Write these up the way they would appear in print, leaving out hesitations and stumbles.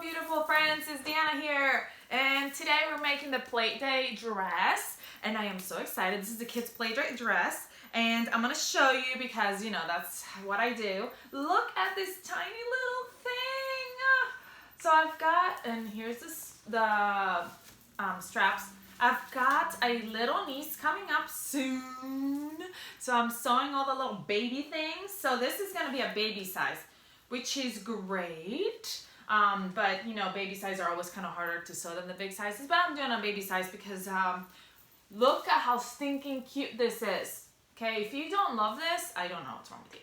beautiful friends, it's Deanna here, and today we're making the play day dress, and I am so excited. This is the kids play day dress, and I'm gonna show you because you know that's what I do. Look at this tiny little thing. So I've got, and here's the straps. I've got a little niece coming up soon, so I'm sewing all the little baby things. So this is gonna be a baby size, which is great. But you know, baby size are always kind of harder to sew than the big sizes, but I'm doing a baby size because look at how stinking cute this is. Okay, if you don't love this, I don't know what's wrong with you.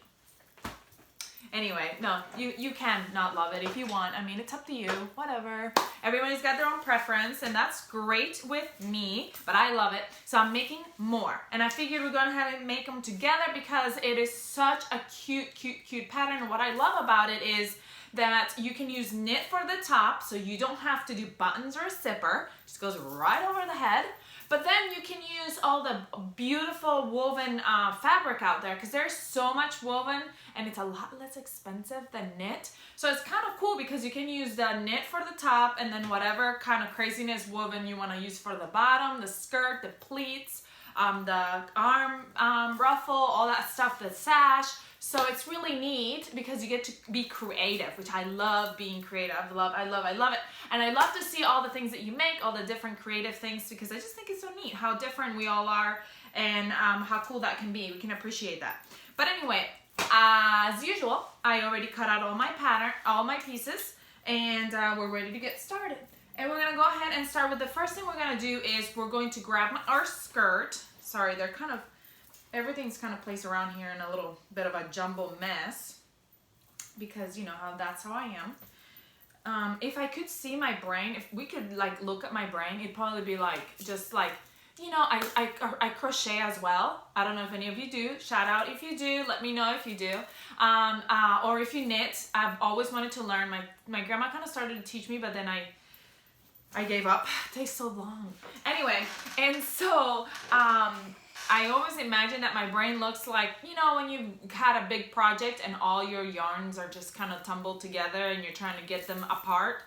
Anyway, no, you can not love it if you want. I mean, it's up to you, whatever. Everybody's got their own preference, and that's great with me, but I love it. So I'm making more, and I figured we're going to have to make them together because it is such a cute pattern. And what I love about it is that you can use knit for the top, so you don't have to do buttons or a zipper. It just goes right over the head. But then you can use all the beautiful woven fabric out there because there's so much woven and it's a lot less expensive than knit. So it's kind of cool because you can use the knit for the top and then whatever kind of craziness woven you want to use for the bottom, the skirt, the pleats, the arm ruffle, all that stuff, the sash. So it's really neat because you get to be creative, which I love being creative. I love it. And I love to see all the things that you make, all the different creative things, because I just think it's so neat how different we all are and how cool that can be. We can appreciate that. But anyway, as usual, I already cut out all my pattern, all my pieces, and we're ready to get started. And we're gonna go ahead and start with the first thing we're gonna do is we're going to grab our skirt. Sorry, they're kind of, everything's kind of placed around here in a little bit of a jumble mess because you know how that's how I am. If I could see my brain, if we could like look at my brain, it'd probably be like, just like, you know, I crochet as well. I don't know if any of you do. Shout out if you do. Let me know if you do. Or if you knit. I've always wanted to learn. My grandma kind of started to teach me, but then I gave up. It takes so long. Anyway, and so I always imagine that my brain looks like, you know, when you've had a big project and all your yarns are just kind of tumbled together and you're trying to get them apart.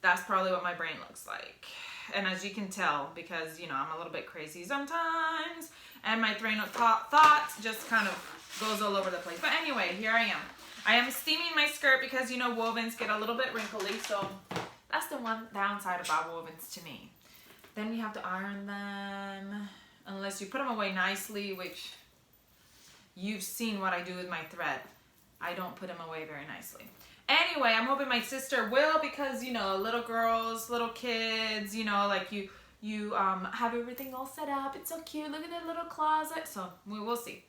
That's probably what my brain looks like. And as you can tell, because, you know, I'm a little bit crazy sometimes, and my train of thought just kind of goes all over the place. But anyway, here I am. I am steaming my skirt because, you know, wovens get a little bit wrinkly, so that's the one downside about wovens to me. Then we have to iron them, unless you put them away nicely, which you've seen what I do with my thread. I don't put them away very nicely. Anyway, I'm hoping my sister will because, you know, little girls, little kids, you know, like you have everything all set up. It's so cute. Look at that little closet. So we will see.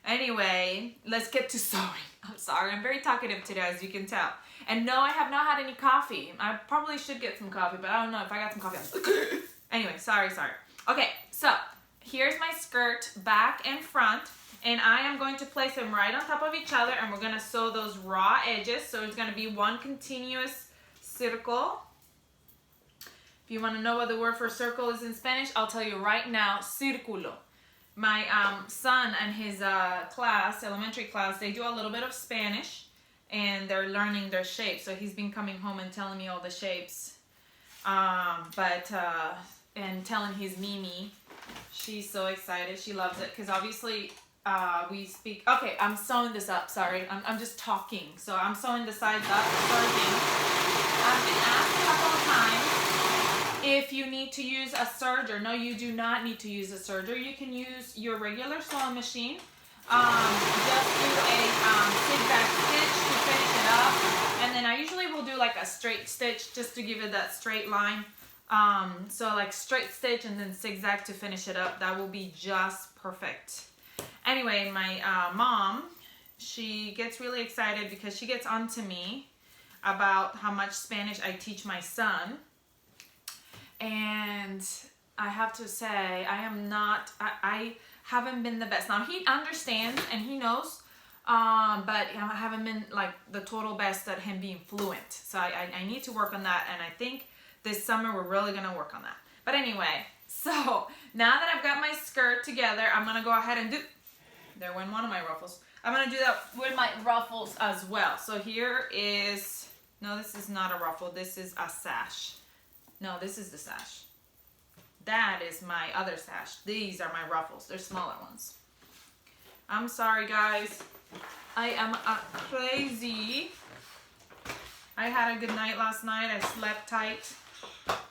Anyway, let's get to sewing. I'm sorry. I'm very talkative today, as you can tell. And no, I have not had any coffee. I probably should get some coffee, but I don't know if I got some coffee. Anyway, sorry. Okay, so here's my skirt, back and front. And I am going to place them right on top of each other, and we're going to sew those raw edges. So it's going to be one continuous circle. If you want to know what the word for circle is in Spanish, I'll tell you right now, círculo. My son and his class, elementary class, they do a little bit of Spanish, and they're learning their shapes. So he's been coming home and telling me all the shapes, and telling his Mimi. She's so excited. She loves it because obviously we speak. Okay, I'm sewing this up. Sorry, I'm just talking. So I'm sewing the sides up. I've been asked a couple of times if you need to use a serger. No, you do not need to use a serger. You can use your regular sewing machine. Just do a zigzag stitch to finish it up, and then I usually will do like a straight stitch just to give it that straight line. So like straight stitch and then zigzag to finish it up. That will be just perfect. Anyway, my mom, she gets really excited because she gets on to me about how much Spanish I teach my son. And I have to say, I haven't been the best. Now, he understands and he knows, but I haven't been like the total best at him being fluent. So I need to work on that, and I think this summer we're really going to work on that. But anyway, so now that I've got my skirt together, I'm going to go ahead and do... There went one of my ruffles. I'm going to do that with my ruffles as well. So here is No, this is not a ruffle. This is a sash. No, this is the sash. That is my other sash. These are my ruffles. They're smaller ones. I'm sorry, guys. I am crazy. I had a good night last night. I slept tight.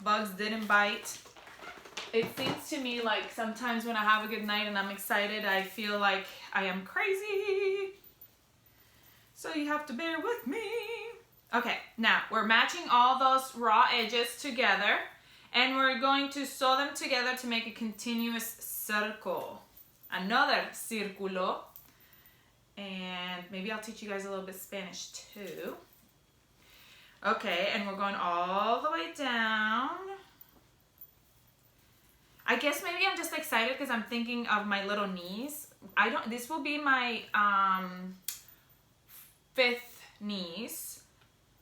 Bugs didn't bite. It seems to me like sometimes when I have a good night and I'm excited, I feel like I am crazy. So you have to bear with me. Okay, now we're matching all those raw edges together and we're going to sew them together to make a continuous circle. Another círculo. And maybe I'll teach you guys a little bit Spanish too. Okay, and we're going all the way down. I guess maybe I'm just excited because I'm thinking of my little niece. This will be my 5th niece.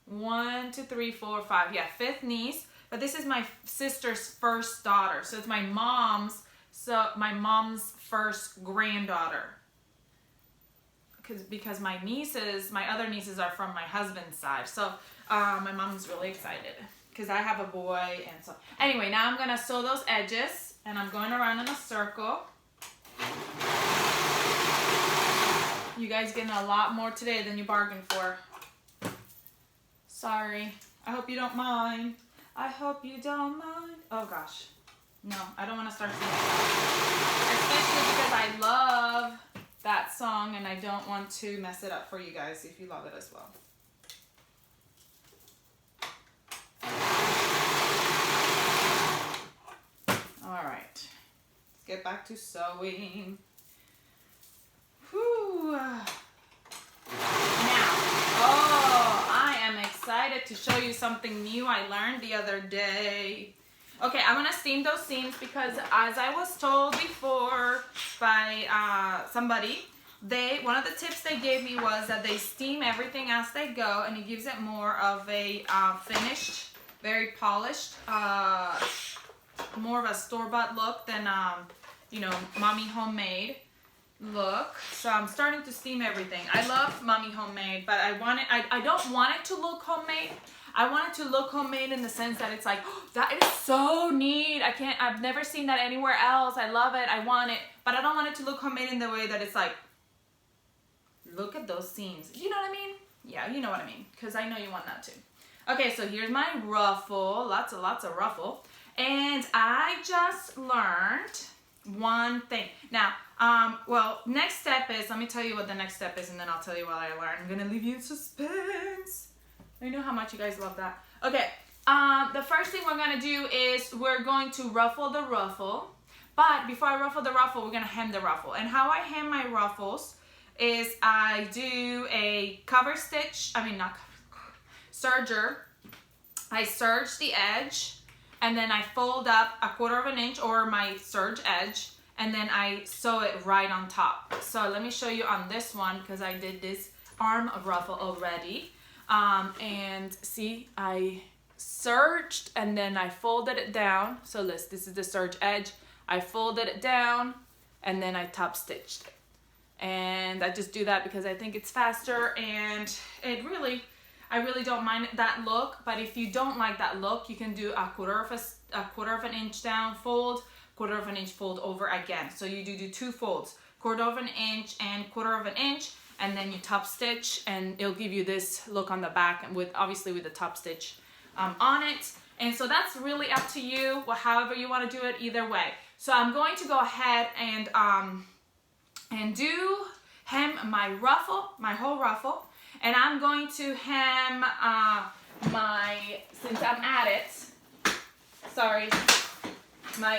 1, 2, 3, 4, 5. Yeah, 5th niece. But this is my sister's first daughter. So it's my mom's first granddaughter. Because my other nieces are from my husband's side. So my mom's really excited because I have a boy. And so anyway, now I'm going to sew those edges. And I'm going around in a circle. You guys getting a lot more today than you bargained for. Sorry. I hope you don't mind. I hope you don't mind. Oh gosh. No, I don't want to start singing that. Especially because I love that song and I don't want to mess it up for you guys if you love it as well. All right, let's get back to sewing. Whew. Now, I am excited to show you something new I learned the other day. Okay, I'm gonna steam those seams because as I was told before by somebody, one of the tips they gave me was that they steam everything as they go and it gives it more of a finished, very polished, more of a store-bought look than mommy homemade look. So I'm starting to steam everything. I love mommy homemade, but I don't want it to look homemade. I want it to look homemade in the sense that it's like, oh, that is so neat. I've never seen that anywhere else. I love it. I want it, but I don't want it to look homemade in the way that it's like, look at those seams. You know what I mean? Yeah, you know what I mean, because I know you want that too. Okay, so here's my ruffle. Lots of ruffle. And I just learned one thing. Now, next step is, let me tell you what the next step is and then I'll tell you what I learned. I'm gonna leave you in suspense. I know how much you guys love that. Okay, the first thing we're gonna do is we're going to ruffle the ruffle. But before I ruffle the ruffle, we're gonna hem the ruffle. And how I hem my ruffles is I do a serger. I serge the edge. And then I fold up 1/4 of an inch or my serge edge and then I sew it right on top. So let me show you on this one because I did this arm ruffle already. And see, I serged and then I folded it down. So this is the serge edge. I folded it down and then I top stitched it. And I just do that because I think it's faster and I really don't mind that look, but if you don't like that look, you can do 1/4 of an inch down fold, 1/4 of an inch fold over again. So you do 2 folds, 1/4 of an inch and 1/4 of an inch, and then you top stitch, and it'll give you this look on the back, and obviously with the top stitch on it. And so that's really up to you, however you want to do it, either way. So I'm going to go ahead and hem my ruffle, my whole ruffle. And I'm going to hem since I'm at it, sorry, my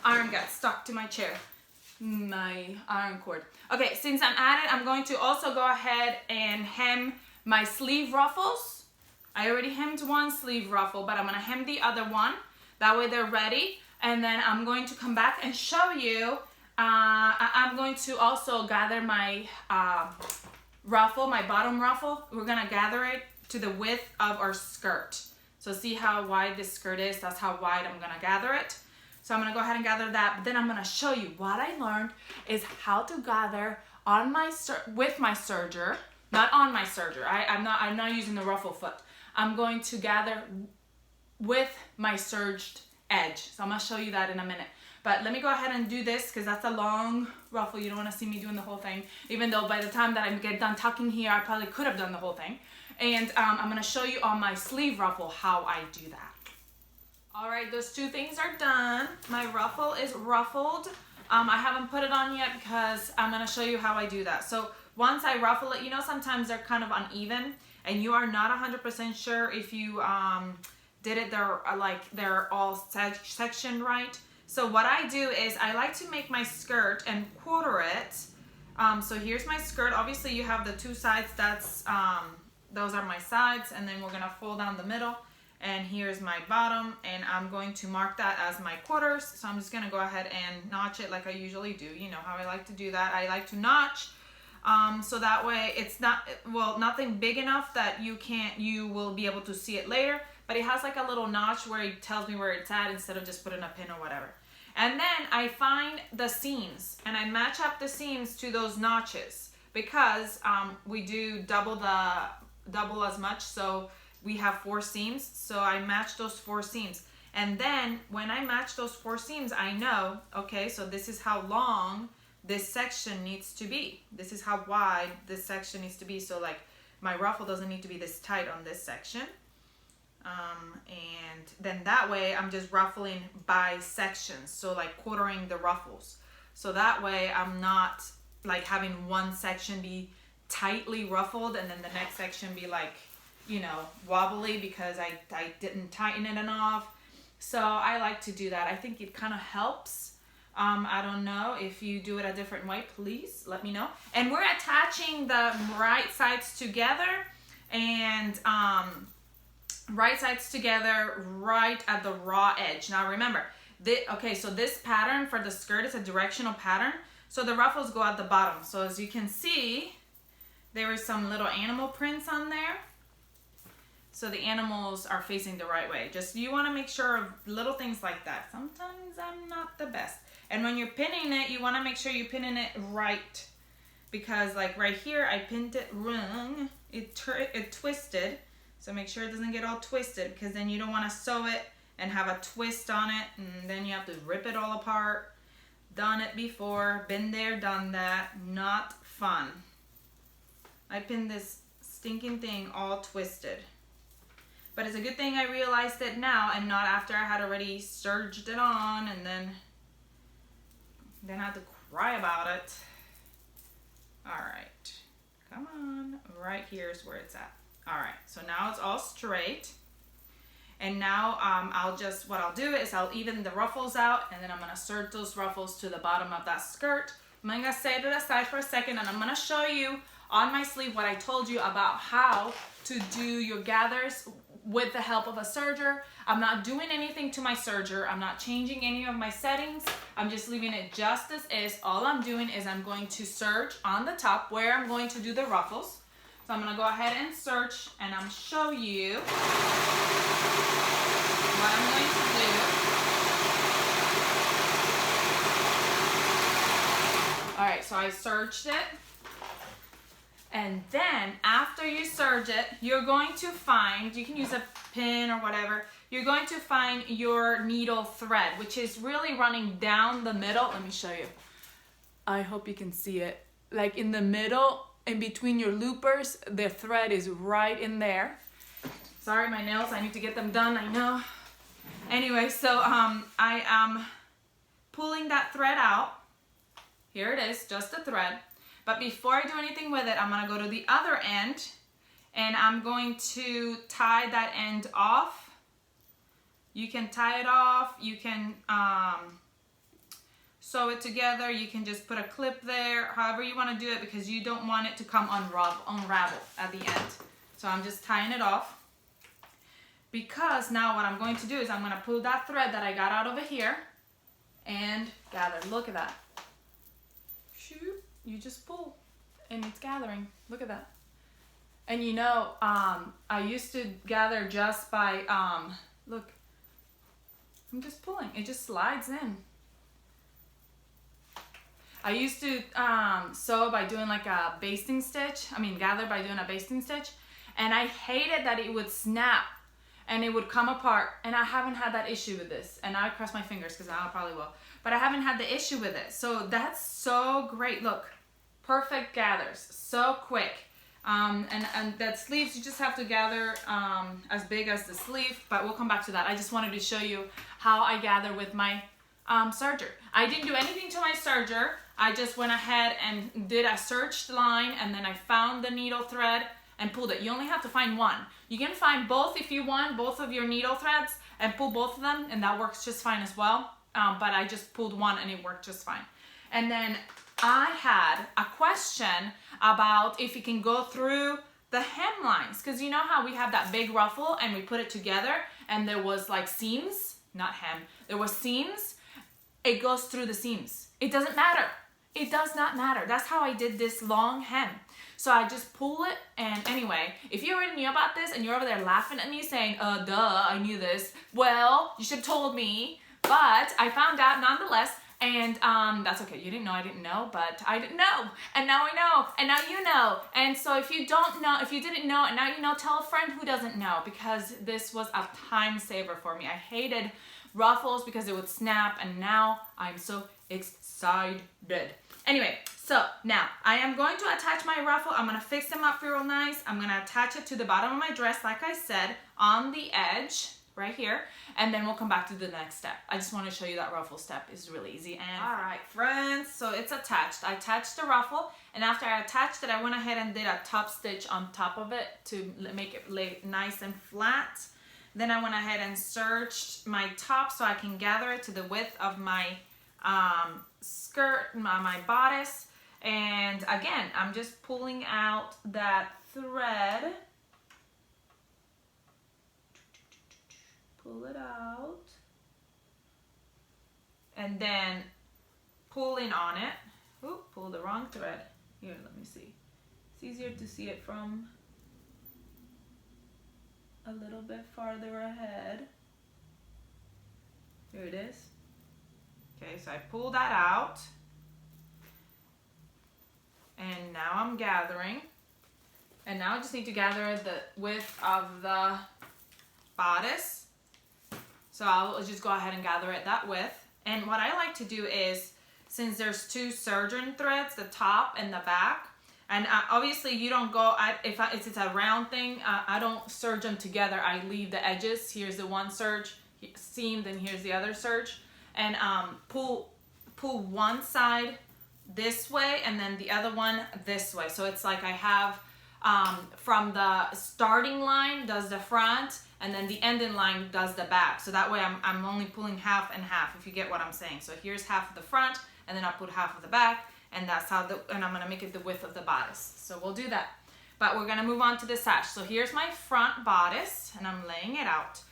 arm got stuck to my chair, my iron cord. Okay, since I'm at it, I'm going to also go ahead and hem my sleeve ruffles. I already hemmed one sleeve ruffle, but I'm gonna hem the other one. That way they're ready. And then I'm going to come back and show you I'm going to also gather my ruffle, my bottom ruffle. We're gonna gather it to the width of our skirt. So see how wide this skirt is? That's how wide I'm gonna gather it. So I'm gonna go ahead and gather that, but then I'm gonna show you what I learned is how to gather on with my serger not on my serger. I'm not using the ruffle foot. I'm going to gather with my serged edge. So I'm gonna show you that in a minute. But let me go ahead and do this because that's a long ruffle. You don't want to see me doing the whole thing. Even though by the time that I get done tucking here, I probably could have done the whole thing. And I'm going to show you on my sleeve ruffle how I do that. All right, those two things are done. My ruffle is ruffled. I haven't put it on yet because I'm going to show you how I do that. So once I ruffle it, you know, sometimes they're kind of uneven and you are not 100% sure if you did it, they're all sectioned right. So what I do is I like to make my skirt and quarter it. So here's my skirt. Obviously you have the two sides, those are my sides, and then we're gonna fold down the middle. And here's my bottom, and I'm going to mark that as my quarters. So I'm just gonna go ahead and notch it like I usually do. You know how I like to do that. I like to notch, so that way it's not, well, nothing big enough that you will be able to see it later, but it has like a little notch where it tells me where it's at instead of just putting a pin or whatever. And then I find the seams and I match up the seams to those notches because we do double as much, so we have 4 seams, so I match those 4 seams. And then when I match those 4 seams, I know, okay, so this is how long this section needs to be. This is how wide this section needs to be. So like my ruffle doesn't need to be this tight on this section. And then that way I'm just ruffling by sections, so like quartering the ruffles. So that way I'm not like having one section be tightly ruffled and then the next section be like, you know, wobbly because I didn't tighten it enough. So I like to do that. I think it kind of helps. I don't know if you do it a different way, please let me know. And we're attaching the right sides together and right sides together right at the raw edge. Now remember, okay, so this pattern for the skirt is a directional pattern. So the ruffles go at the bottom. So as you can see, there is some little animal prints on there. So the animals are facing the right way. Just, you want to make sure of little things like that. Sometimes I'm not the best. And when you're pinning it, you want to make sure you're pinning it right. Because like right here, I pinned it wrong. It twisted. So make sure it doesn't get all twisted because then you don't want to sew it and have a twist on it. And then you have to rip it all apart. Done it before. Been there, done that. Not fun. I pinned this stinking thing all twisted. But it's a good thing I realized it now and not after I had already serged it on and then I had to cry about it. All right, come on, right here is where it's at. All right, so now it's all straight. And now what I'll do is I'll even the ruffles out and then I'm gonna serge those ruffles to the bottom of that skirt. I'm gonna set it aside for a second and I'm gonna show you on my sleeve what I told you about how to do your gathers with the help of a serger. I'm not doing anything to my serger. I'm not changing any of my settings. I'm just leaving it just as is. All I'm doing is I'm going to serge on the top where I'm going to do the ruffles. So I'm gonna go ahead and serge and I'm show you what I'm going to do. All right, so I serged it. And then after you serge it, you're going to find, you can use a pin or whatever, you're going to find your needle thread, which is really running down the middle. Let me show you. I hope you can see it. Like in the middle, in between your loopers, the thread is right in there. Sorry, my nails, I need to get them done, I know. Anyway, so I am pulling that thread out. Here it is, just the thread. But before I do anything with it, I'm gonna go to the other end and I'm going to tie that end off. You can tie it off, you can sew it together, you can just put a clip there, however you wanna do it because you don't want it to come unravel at the end. So I'm just tying it off. Because now what I'm going to do is I'm gonna pull that thread that I got out over here and gather, look at that. Shoot. You just pull and it's gathering. Look at that. And you know, I used to gather just by, look, I'm just pulling. It just slides in. I used to sew by doing like a basting stitch. Gather by doing a basting stitch. And I hated that it would snap and it would come apart. And I haven't had that issue with this. And I cross my fingers because I probably will. But I haven't had the issue with it. So that's so great. Look, perfect gathers. So quick. And that sleeves, you just have to gather as big as the sleeve. But we'll come back to that. I just wanted to show you how I gather with my serger. I didn't do anything to my serger. I just went ahead and did a serged line, and then I found the needle thread and pulled it. You only have to find one. You can find both if you want, both of your needle threads, and pull both of them, and that works just fine as well. But I just pulled one and it worked just fine. And then I had a question about if you can go through the hem lines, because you know how we have that big ruffle and we put it together and there was like seams, not hem, there was seams. It goes through the seams. It doesn't matter. It does not matter. That's how I did this long hem. So I just pull it, and anyway, if you already knew about this and you're over there laughing at me saying, duh, I knew this. Well, you should have told me, but I found out nonetheless, and that's okay. You didn't know I didn't know, but I didn't know, and now I know, and now you know. And so if you don't know, if you didn't know, and now you know, tell a friend who doesn't know, because this was a time saver for me. I hated ruffles because it would snap, and now I'm so excited. Anyway, so now I am going to attach my ruffle. I'm going to fix them up real nice. I'm going to attach it to the bottom of my dress, like I said, on the edge right here, and then we'll come back to the next step. I just want to show you that ruffle step is really easy. And all right, friends, so it's attached. I attached the ruffle, and after I attached it, I went ahead and did a top stitch on top of it to make it lay nice and flat. Then I went ahead and serged my top so I can gather it to the width of my skirt, my bodice. And again, I'm just pulling out that thread. Pull it out. And then pulling on it. Ooh, pull the wrong thread. Here, let me see. It's easier to see it from a little bit farther ahead. Here it is. Okay, so I pull that out. And now I'm gathering. And now I just need to gather the width of the bodice. So I'll just go ahead and gather it that width. And what I like to do is, since there's two serger threads, the top and the back, and obviously you don't go, if it's a round thing, I don't serge them together. I leave the edges. Here's the one serge seam, then here's the other serge. And pull one side this way and then the other one this way. So it's like I have from the starting line does the front, and then the ending line does the back. So that way I'm only pulling half and half, if you get what I'm saying. So here's half of the front, and then I'll put half of the back, and that's how and I'm gonna make it the width of the bodice. So we'll do that. But we're gonna move on to the sash. So here's my front bodice, and I'm laying it out.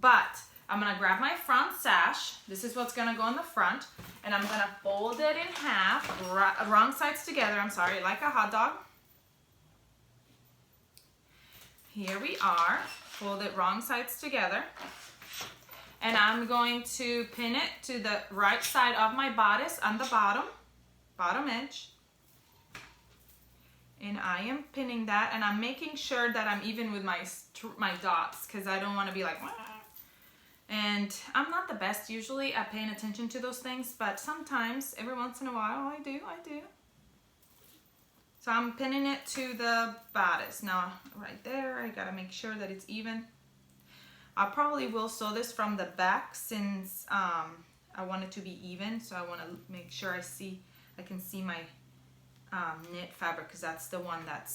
But I'm gonna grab my front sash. This is what's gonna go in the front, and I'm gonna fold it in half, wrong sides together, I'm sorry, like a hot dog. Here we are, fold it wrong sides together. And I'm going to pin it to the right side of my bodice on the bottom edge. And I am pinning that, and I'm making sure that I'm even with my dots, because I don't want to be like, wah. And I'm not the best usually at paying attention to those things, but sometimes, every once in a while, I do. So I'm pinning it to the bodice. Now, right there, I gotta make sure that it's even. I probably will sew this from the back, since I want it to be even. So I want to make sure I can see my knit fabric, because that's the one that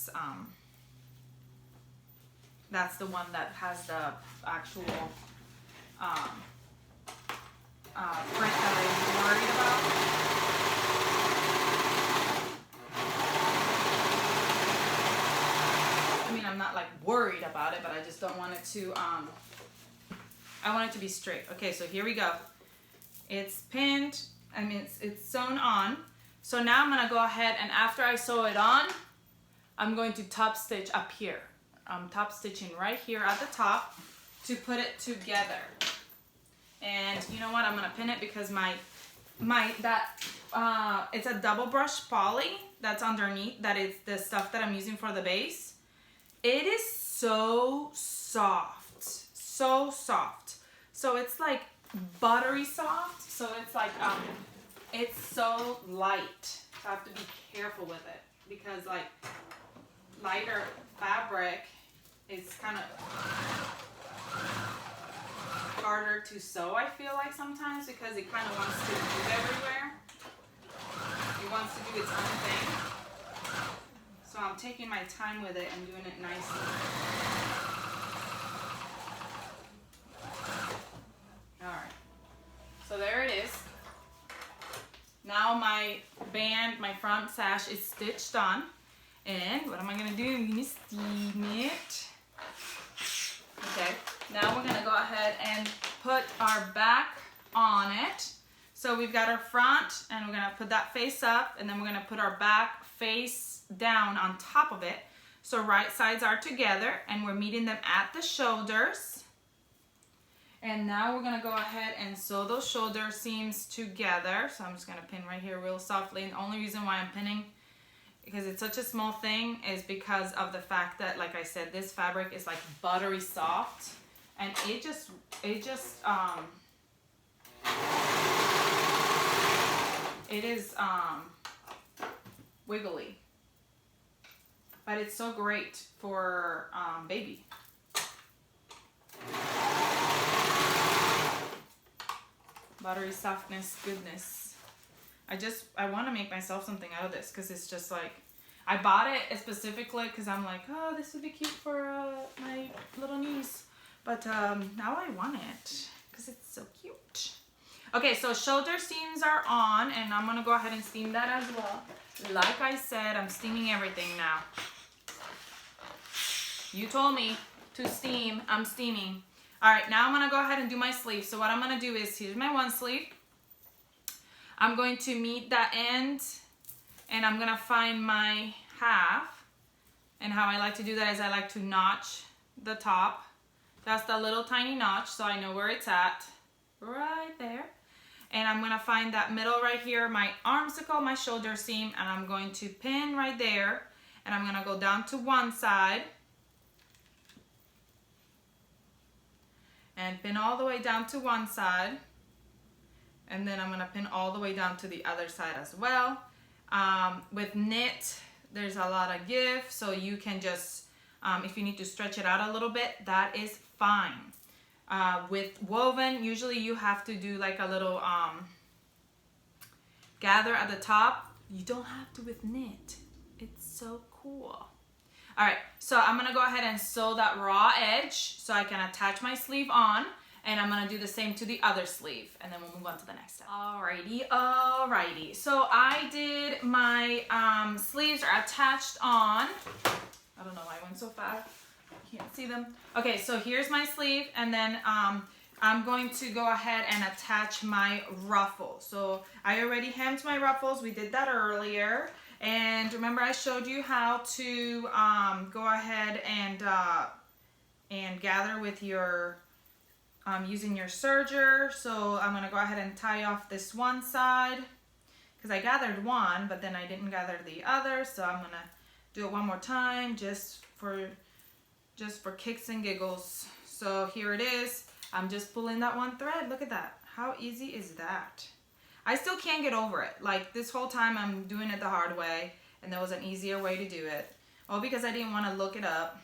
has the actual print that I'm worried about. I mean, I'm not like worried about it, but I just don't want it to, I want it to be straight. Okay, so here we go. It's pinned, it's sewn on. So now I'm gonna go ahead, and after I sew it on, I'm going to top stitch up here. I'm top stitching right here at the top to put it together. And you know what? I'm gonna pin it because my it's a double brush poly that's underneath. That is the stuff that I'm using for the base. It is so soft, so soft. So it's like buttery soft. So it's like it's so light. So I have to be careful with it because like lighter fabric is kind of harder to sew, I feel like sometimes, because it kind of wants to move everywhere. It wants to do its own thing. So I'm taking my time with it and doing it nicely. Alright. So there it is. Now my band, my front sash is stitched on. And what am I going to do? I'm going to steam it. Okay. Now we're going to go ahead and put our back on it. So we've got our front and we're going to put that face up, and then we're going to put our back face down on top of it. So right sides are together and we're meeting them at the shoulders. And now we're going to go ahead and sew those shoulder seams together. So I'm just going to pin right here real softly. And the only reason why I'm pinning, because it's such a small thing, is because of the fact that, like I said, this fabric is like buttery soft. And it just it is wiggly, but it's so great for baby. Buttery softness, goodness. I want to make myself something out of this because it's just like, I bought it specifically because I'm like, oh, this would be cute for my little niece. But now I want it because it's so cute. Okay, so shoulder seams are on, and I'm going to go ahead and steam that as well. Like I said, I'm steaming everything now. You told me to steam. I'm steaming. All right, now I'm going to go ahead and do my sleeve. So what I'm going to do is, here's my one sleeve. I'm going to meet that end, and I'm going to find my half. And how I like to do that is I like to notch the top. That's the little tiny notch, so I know where it's at. Right there. And I'm going to find that middle right here, my armsicle, my shoulder seam, and I'm going to pin right there. And I'm going to go down to one side. And pin all the way down to one side. And then I'm going to pin all the way down to the other side as well. With knit, there's a lot of give, so you can just, if you need to stretch it out a little bit, that is fine. With woven, usually you have to do like a little gather at the top. You don't have to with knit. It's so cool. All right, so I'm gonna go ahead and sew that raw edge so I can attach my sleeve on, and I'm gonna do the same to the other sleeve, and then we'll move on to the next step. Alrighty. So I did my sleeves are attached on. I don't know why I went so fast. Can't see them. Okay, so here's my sleeve, and then I'm going to go ahead and attach my ruffle. So I already hemmed my ruffles. We did that earlier. And remember I showed you how to go ahead and gather with your, using your serger. So I'm going to go ahead and tie off this one side because I gathered one, but then I didn't gather the other. So I'm going to do it one more time just for kicks and giggles. So here it is. I'm just pulling that one thread. Look at that. How easy is that? I still can't get over it. Like this whole time I'm doing it the hard way, and there was an easier way to do it. Oh, because I didn't want to look it up.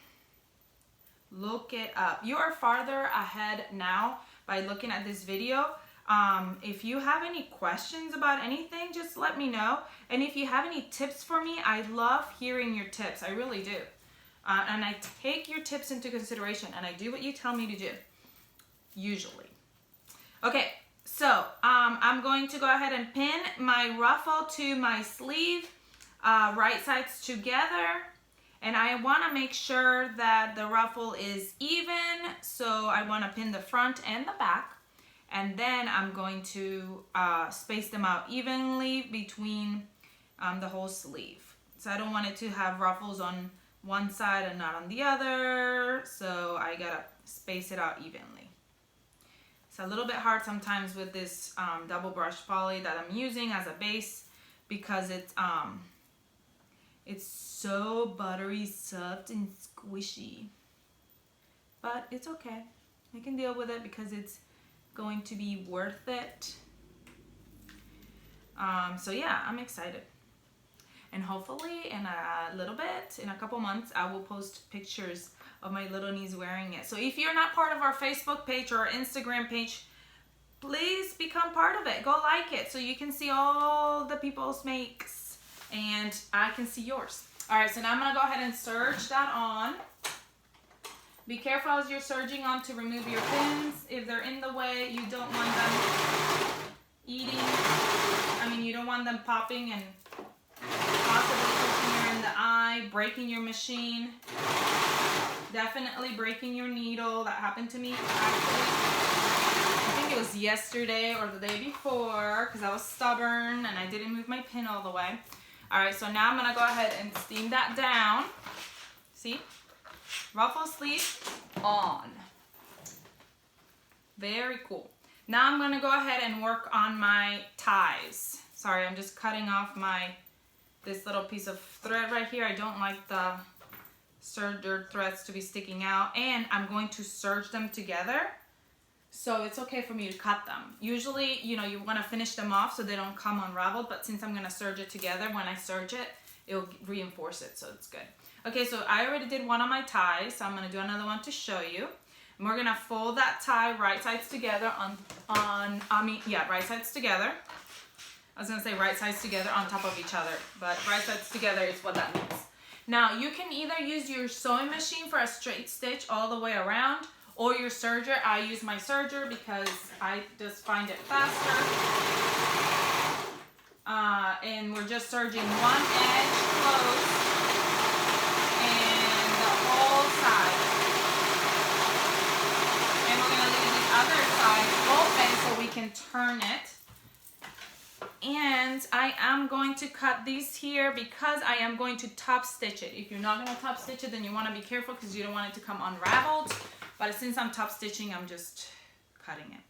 Look it up. You are farther ahead now by looking at this video. If you have any questions about anything, just let me know. And if you have any tips for me, I love hearing your tips. I really do. And I take your tips into consideration, and I do what you tell me to do, usually. Okay, so I'm going to go ahead and pin my ruffle to my sleeve, right sides together, and I want to make sure that the ruffle is even, so I want to pin the front and the back, and then I'm going to space them out evenly between the whole sleeve. So I don't want it to have ruffles on one side and not on the other, so I gotta space it out evenly. It's a little bit hard sometimes with this double brush poly that I'm using as a base because it's so buttery, soft, and squishy. But it's okay. I can deal with it because it's going to be worth it. So yeah, I'm excited. And hopefully in a little bit, in a couple months, I will post pictures of my little niece wearing it. So if you're not part of our Facebook page or our Instagram page, please become part of it. Go like it so you can see all the people's makes and I can see yours. All right, so now I'm gonna go ahead and serge that on. Be careful as you're serging on to remove your pins. If they're in the way, you don't want them you don't want them popping and possibly poking you in the eye, breaking your machine, definitely breaking your needle. That happened to me actually. I think it was yesterday or the day before because I was stubborn and I didn't move my pin all the way. All right, so now I'm gonna go ahead and steam that down. See? Ruffle sleeve on. Very cool. Now I'm gonna go ahead and work on my ties. Sorry, I'm just cutting off this little piece of thread right here. I don't like the serger threads to be sticking out, and I'm going to serge them together. So it's okay for me to cut them. Usually, you know, you wanna finish them off so they don't come unraveled, but since I'm gonna serge it together, when I serge it, it'll reinforce it, so it's good. Okay, so I already did one on my ties, so I'm gonna do another one to show you. And we're gonna fold that tie right sides together right sides together. I was gonna say right sides together on top of each other, but right sides together is what that means. Now, you can either use your sewing machine for a straight stitch all the way around, or your serger. I use my serger because I just find it faster. And we're just serging one edge close and the whole side. And we're gonna leave the other side open so we can turn it. And I am going to cut these here because I am going to top stitch it. If you're not gonna top stitch it, then you wanna be careful because you don't want it to come unraveled. But since I'm top stitching, I'm just cutting it.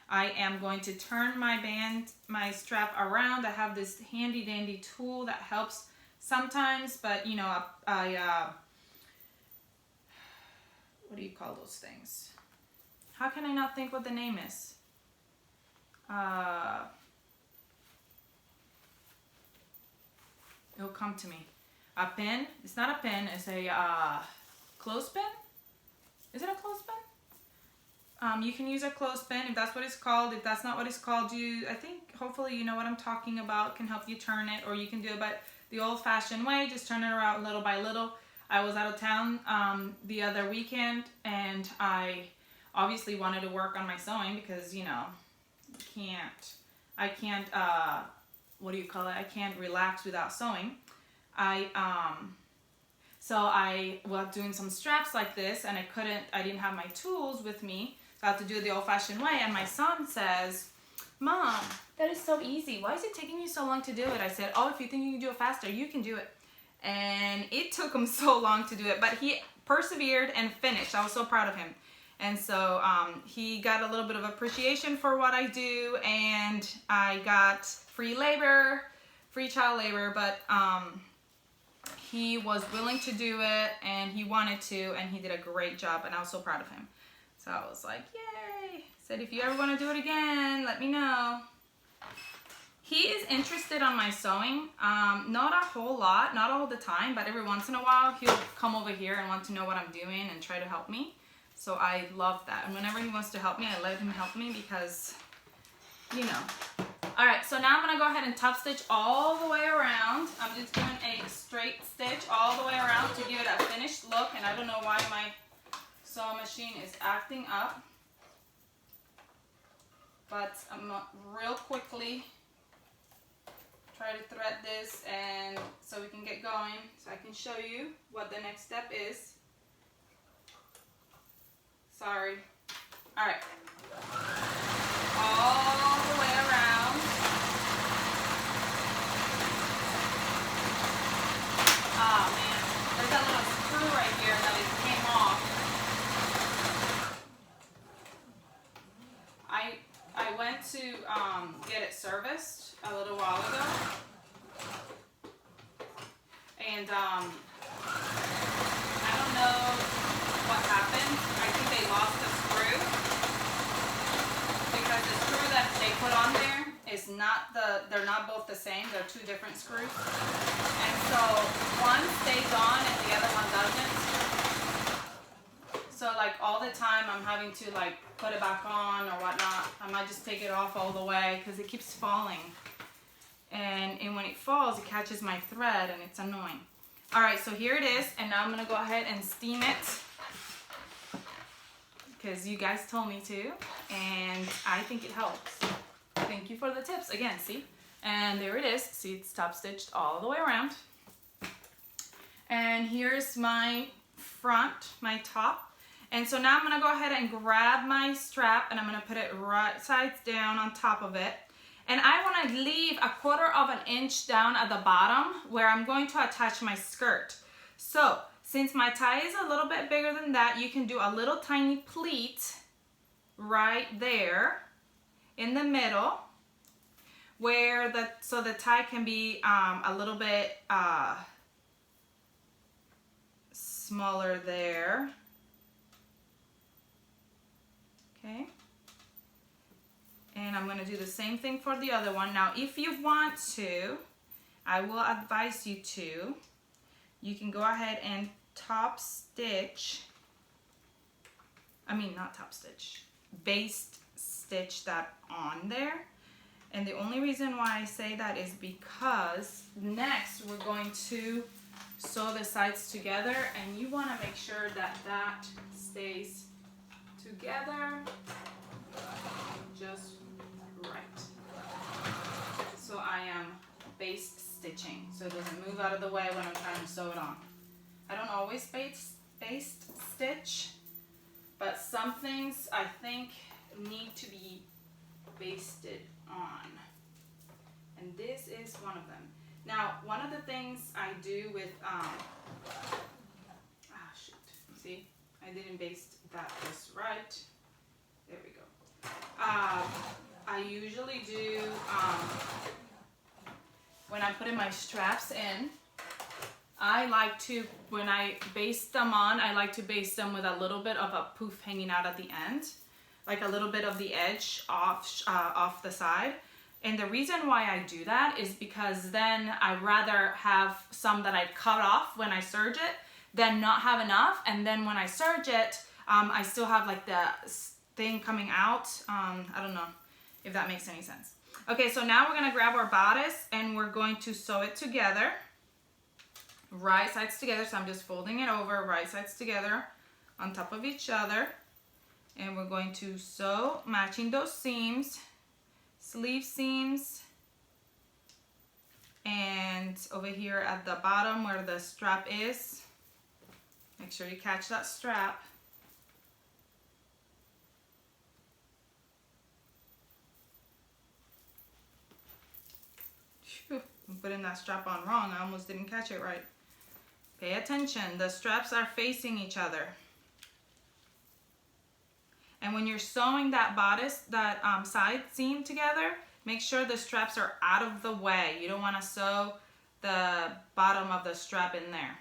I am going to turn my strap around. I have this handy dandy tool that helps sometimes, but you know, what do you call those things? How can I not think what the name is? It'll come to me. A pin. It's not a pin. It's a clothespin. Is it a clothespin? You can use a clothespin if that's what it's called. If that's not what it's called, I think hopefully you know what I'm talking about. Can help you turn it, or you can do it but the old-fashioned way. Just turn it around little by little. I was out of town the other weekend, and I obviously wanted to work on my sewing because you know, I can't. What do you call it? I can't relax without sewing. So I was doing some straps like this, and I didn't have my tools with me, so I had to do it the old-fashioned way. And my son says, "Mom, that is so easy. Why is it taking you so long to do it?" I said, "Oh, if you think you can do it faster, you can do it." And it took him so long to do it, but he persevered and finished. I was so proud of him. And so he got a little bit of appreciation for what I do, and I got free child labor, but he was willing to do it, and he wanted to, and he did a great job, and I was so proud of him. So I was like, yay. Said, if you ever want to do it again, let me know. He is interested on my sewing, not a whole lot, not all the time, but every once in a while, he'll come over here and want to know what I'm doing and try to help me. So I love that. And whenever he wants to help me, I let him help me because, you know. All right, so now I'm gonna go ahead and top stitch all the way around. I'm just doing a straight stitch all the way around to give it a finished look. And I don't know why my sewing machine is acting up. But I'm gonna real quickly try to thread this, and so we can get going, so I can show you what the next step is. Sorry. All right. All the way around. Oh man, there's that little screw right here that it came off. and I don't know what happened. I think they lost a screw because the screw that they put on there is not they're not both the same. They're two different screws. And so one stays on and the other one doesn't. So like all the time I'm having to like put it back on or whatnot. I might just take it off all the way because it keeps falling. And when it falls, it catches my thread and it's annoying. All right, so here it is. And now I'm gonna go ahead and steam it because you guys told me to. And I think it helps. Thank you for the tips. Again, see? And there it is. See, it's top stitched all the way around. And here's my front, my top. And so now I'm gonna go ahead and grab my strap and I'm gonna put it right sides down on top of it. And I wanna leave a 1/4 of an inch down at the bottom where I'm going to attach my skirt. So since my tie is a little bit bigger than that, you can do a little tiny pleat right there in the middle where the tie can be a little bit smaller there. Okay. And I'm going to do the same thing for the other one. Now, if you want to, I will advise you to, you can go ahead and top stitch, not top stitch, baste stitch that on there. And the only reason why I say that is because next we're going to sew the sides together and you want to make sure that that stays together just right. So I am baste stitching so it doesn't move out of the way when I'm trying to sew it on. I don't always baste stitch, but some things I think need to be basted on. And this is one of them. Now, one of the things I do with, see, I didn't baste that just right. There we go. I usually do, when I'm putting my straps in, I like to, when I baste them on, I like to baste them with a little bit of a poof hanging out at the end, like a little bit of the edge off the side. And the reason why I do that is because then I'd rather have some that I cut off when I serge it than not have enough. And then when I serge it, I still have like the thing coming out. I don't know if that makes any sense. Okay, so now we're gonna grab our bodice and we're going to sew it together. Right sides together, so I'm just folding it over, right sides together on top of each other. And we're going to sew, matching those seams, sleeve seams, and over here at the bottom where the strap is, make sure you catch that strap. Phew, I'm putting that strap on wrong, I almost didn't catch it right. Pay attention, the straps are facing each other. And when you're sewing that bodice, that side seam together, make sure the straps are out of the way. You don't want to sew the bottom of the strap in there.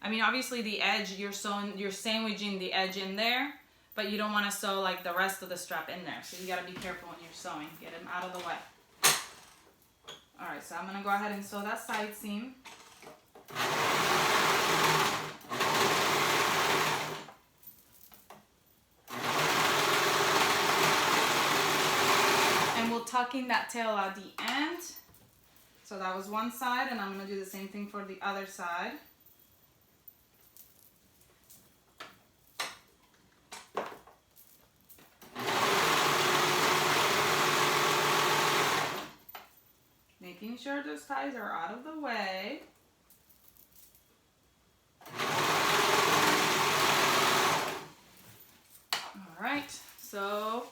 Obviously the edge, you're sandwiching the edge in there, but you don't want to sew like the rest of the strap in there. So you got to be careful when you're sewing. Get them out of the way. All right, so I'm going to go ahead and sew that side seam. And we'll tuck in that tail at the end. So that was one side, and I'm going to do the same thing for the other side. Making sure those ties are out of the way. All right, so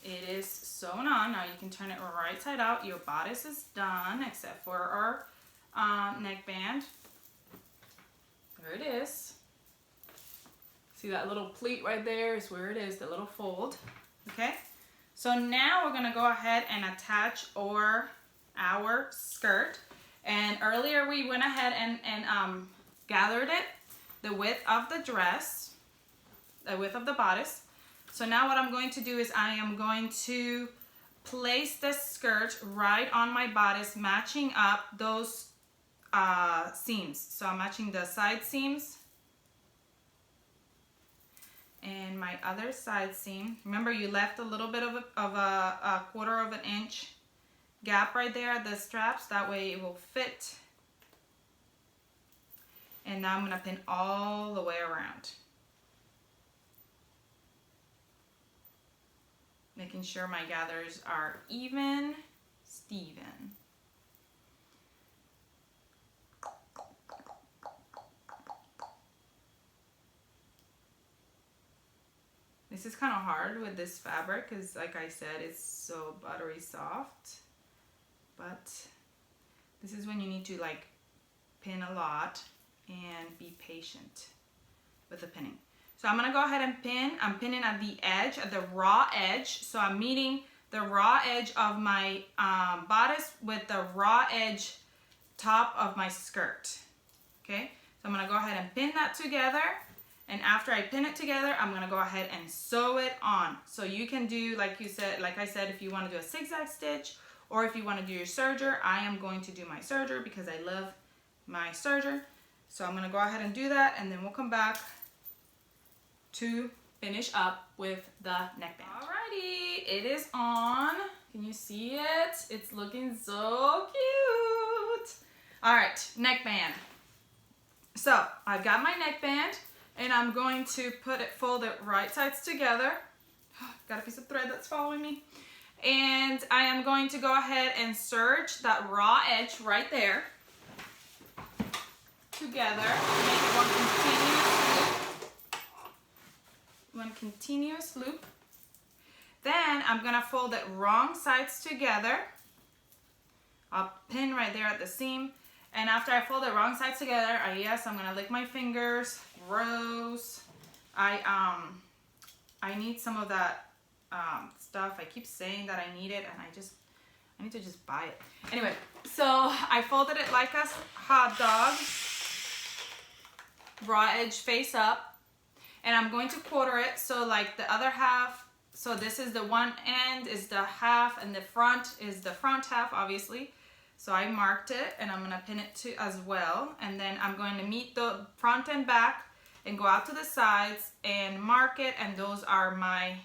it is sewn on. Now you can turn it right side out. Your bodice is done, except for our neckband. There it is. See that little pleat right there is where it is, the little fold. Okay, so now we're gonna go ahead and attach our skirt, And earlier we went ahead and gathered it, the width of the dress, the width of the bodice. So now what I'm going to do is I am going to place the skirt right on my bodice, matching up those seams. So I'm matching the side seams and my other side seam. Remember, you left a little bit of a quarter of an inch gap right there at the straps. That way it will fit. And now I'm going to pin all the way around, making sure my gathers are even, Steven. This is kind of hard with this fabric because, like I said, it's so buttery soft. But this is when you need to like pin a lot and be patient with the pinning. So I'm gonna go ahead and pin. I'm pinning at the edge, at the raw edge. So I'm meeting the raw edge of my bodice with the raw edge top of my skirt. Okay, so I'm gonna go ahead and pin that together. And after I pin it together, I'm gonna go ahead and sew it on. So you can do, like I said, if you wanna do a zigzag stitch, or if you wanna do your serger. I am going to do my serger because I love my serger. So I'm gonna go ahead and do that, and then we'll come back to finish up with the neckband. Alrighty, it is on. Can you see it? It's looking so cute. All right, neckband. So I've got my neckband, and I'm going to fold it right sides together. Got a piece of thread that's following me. And I am going to go ahead and serge that raw edge right there together. Make one continuous loop. Then I'm gonna fold it wrong sides together. I'll pin right there at the seam. And after I fold it wrong sides together, yes, I'm gonna lick my fingers. Gross. I need some of that stuff. I keep saying that I need it, and I need to just buy it. Anyway, so I folded it like a hot dog, raw edge face up, and I'm going to quarter it. So like the other half, so this is the one end is the half, and the front is the front half, obviously. So I marked it, and I'm gonna pin it to as well, and then I'm going to meet the front and back and go out to the sides and mark it, and those are my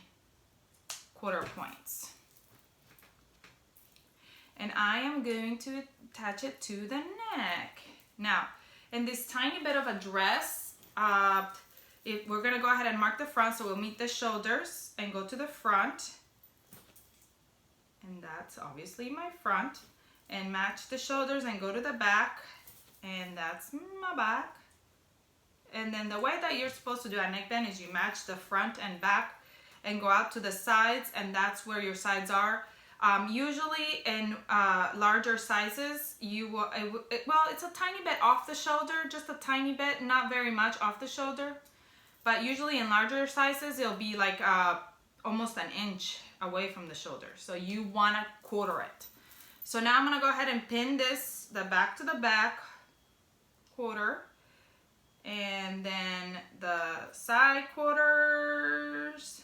quarter points. And I am going to attach it to the neck. Now, in this tiny bit of a dress, we're gonna go ahead and mark the front, so we'll meet the shoulders and go to the front. And that's obviously my front. And match the shoulders and go to the back. And that's my back. And then the way that you're supposed to do a neckband is you match the front and back and go out to the sides, and that's where your sides are. Usually in larger sizes, it's a tiny bit off the shoulder, just a tiny bit, not very much off the shoulder. But usually in larger sizes, it'll be like almost an inch away from the shoulder. So you wanna quarter it. So now I'm gonna go ahead and pin this, the back to the back, quarter, and then the side quarters.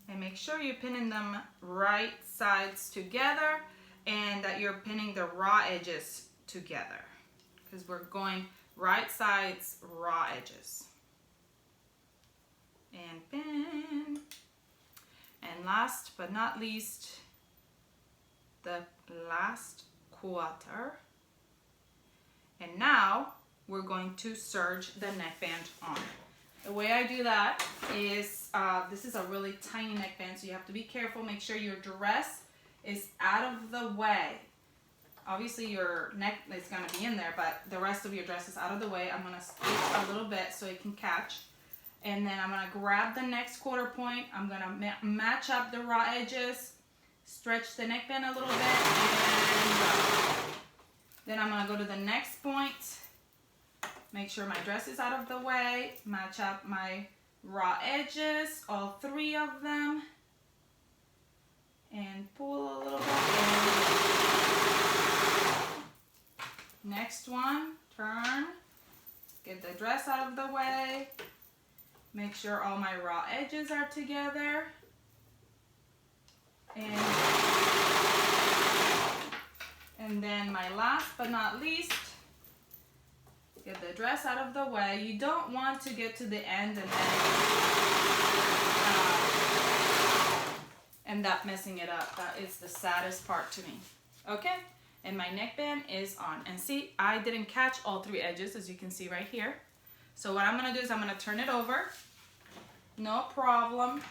And make sure you're pinning them right sides together, and that you're pinning the raw edges together, because we're going right sides, raw edges. And pin. And last but not least, the last quarter. And now we're going to serge the neckband on. The way I do that is, this is a really tiny neckband, so you have to be careful. Make sure your dress is out of the way. Obviously your neck is going to be in there, but the rest of your dress is out of the way. I'm going to stitch a little bit so it can catch. And then I'm going to grab the next quarter point. I'm going to match up the raw edges, stretch the neckband a little bit, and go. Then I'm going to go to the next point. Make sure my dress is out of the way. Match up my raw edges, all three of them. And pull a little bit. dress out of the way. Make sure all my raw edges are together. And then my last but not least, get the dress out of the way. You don't want to get to the end and then end up messing it up. That is the saddest part to me. Okay, and my neckband is on. And see, I didn't catch all 3 edges, as you can see right here. So what I'm gonna do is I'm gonna turn it over, no problem,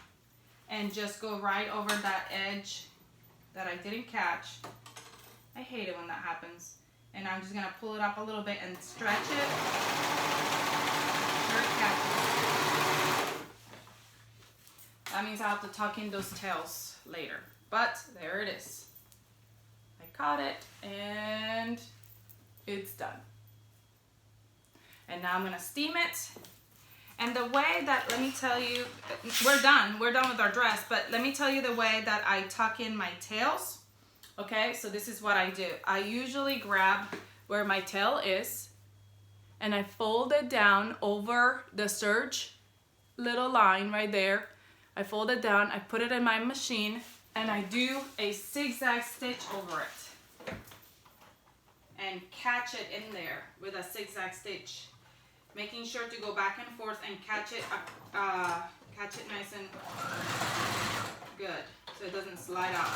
and just go right over that edge that I didn't catch. I hate it when that happens. And I'm just gonna pull it up a little bit and stretch it. Sure it catches. That means I have to tuck in those tails later. But there it is. I caught it and it's done. And now I'm gonna steam it. And the way that, let me tell you, we're done with our dress, but let me tell you the way that I tuck in my tails. Okay, so this is what I do. I usually grab where my tail is and I fold it down over the serge little line right there. I fold it down, I put it in my machine, and I do a zigzag stitch over it. And catch it in there with a zigzag stitch. Making sure to go back and forth and catch it nice and good so it doesn't slide out.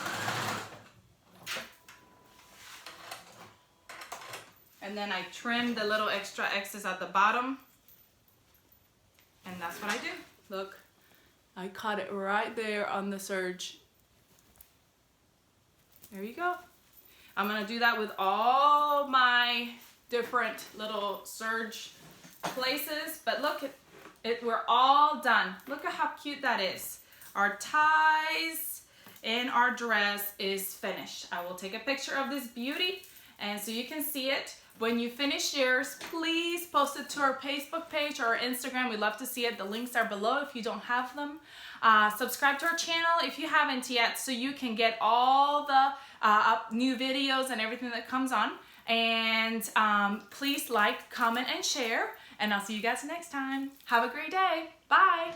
And then I trim the little extra excess at the bottom. And that's what I do. Look, I caught it right there on the serge. There you go. I'm gonna do that with all my different little serge places. But look, we're all done. Look at how cute that is. Our ties and our dress is finished. I will take a picture of this beauty and so you can see it. When you finish yours, please post it to our Facebook page or our Instagram. We'd love to see it. The links are below if you don't have them. Subscribe to our channel if you haven't yet so you can get all the new videos and everything that comes on. And please like, comment, and share. And I'll see you guys next time. Have a great day. Bye.